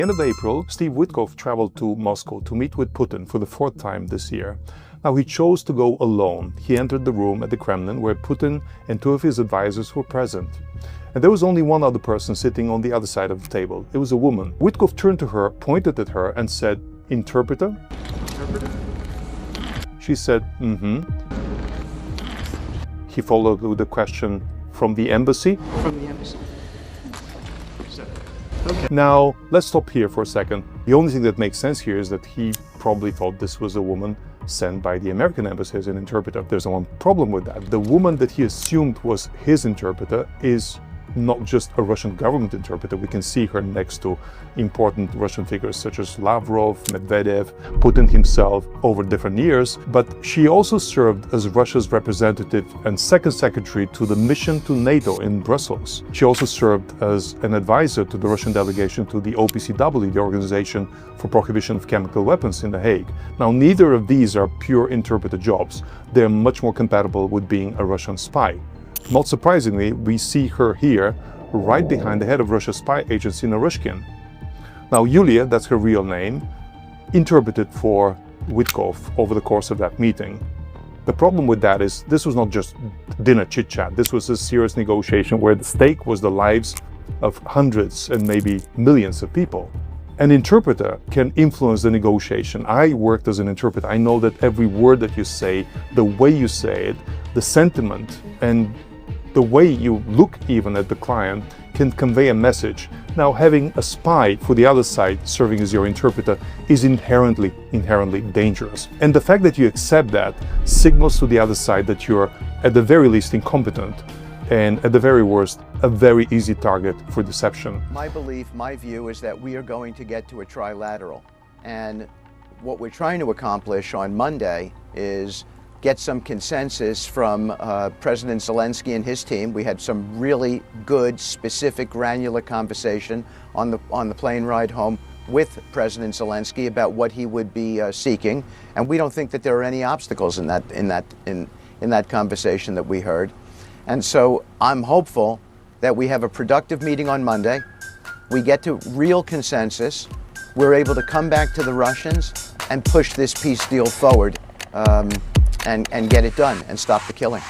End of April, Steve Witkoff traveled to Moscow to meet with Putin for the 4th time this year. Now, he chose to go alone. He entered the room at the Kremlin where Putin and 2 of his advisors were present. And there was only one other person sitting on the other side of the table. It was a woman. Witkoff turned to her, pointed at her and said, "Interpreter?" Interpreter? She said, "Mm-hmm." He followed with a question, "From the embassy?" From the embassy. Okay. Now, let's stop here for a second. The only thing that makes sense here is that he probably thought this was a woman sent by the American embassy as an interpreter. There's one problem with that. The woman that he assumed was his interpreter is not just a Russian government interpreter. We can see her next to important Russian figures such as Lavrov, Medvedev, Putin himself over different years, but she also served as Russia's representative and second secretary to the mission to NATO in Brussels. She also served as an advisor to the Russian delegation to the OPCW, the Organization for Prohibition of Chemical Weapons in The Hague. Now, neither of these are pure interpreter jobs. They're much more compatible with being a Russian spy. Not surprisingly, we see her here, right behind the head of Russia's spy agency, Naryshkin. Now, Yulia, that's her real name, interpreted for Witkoff over the course of that meeting. The problem with that is this was not just dinner chit-chat. This was a serious negotiation where the stake was the lives of hundreds and maybe millions of people. An interpreter can influence the negotiation. I worked as an interpreter. I know that every word that you say, the way you say it, the sentiment, and the way you look even at the client can convey a message. Now, having a spy for the other side serving as your interpreter is inherently dangerous. And the fact that you accept that signals to the other side that you're at the very least incompetent and at the very worst, a very easy target for deception. My belief, my view is that we are going to get to a trilateral. And what we're trying to accomplish on Monday is get some consensus from President Zelensky and his team. We had some really good, specific, granular conversation on the plane ride home with President Zelensky about what he would be seeking, and we don't think that there are any obstacles in that conversation that we heard. And so I'm hopeful that we have a productive meeting on Monday. We get to real consensus. We're able to come back to the Russians and push this peace deal forward. And get it done and stop the killing.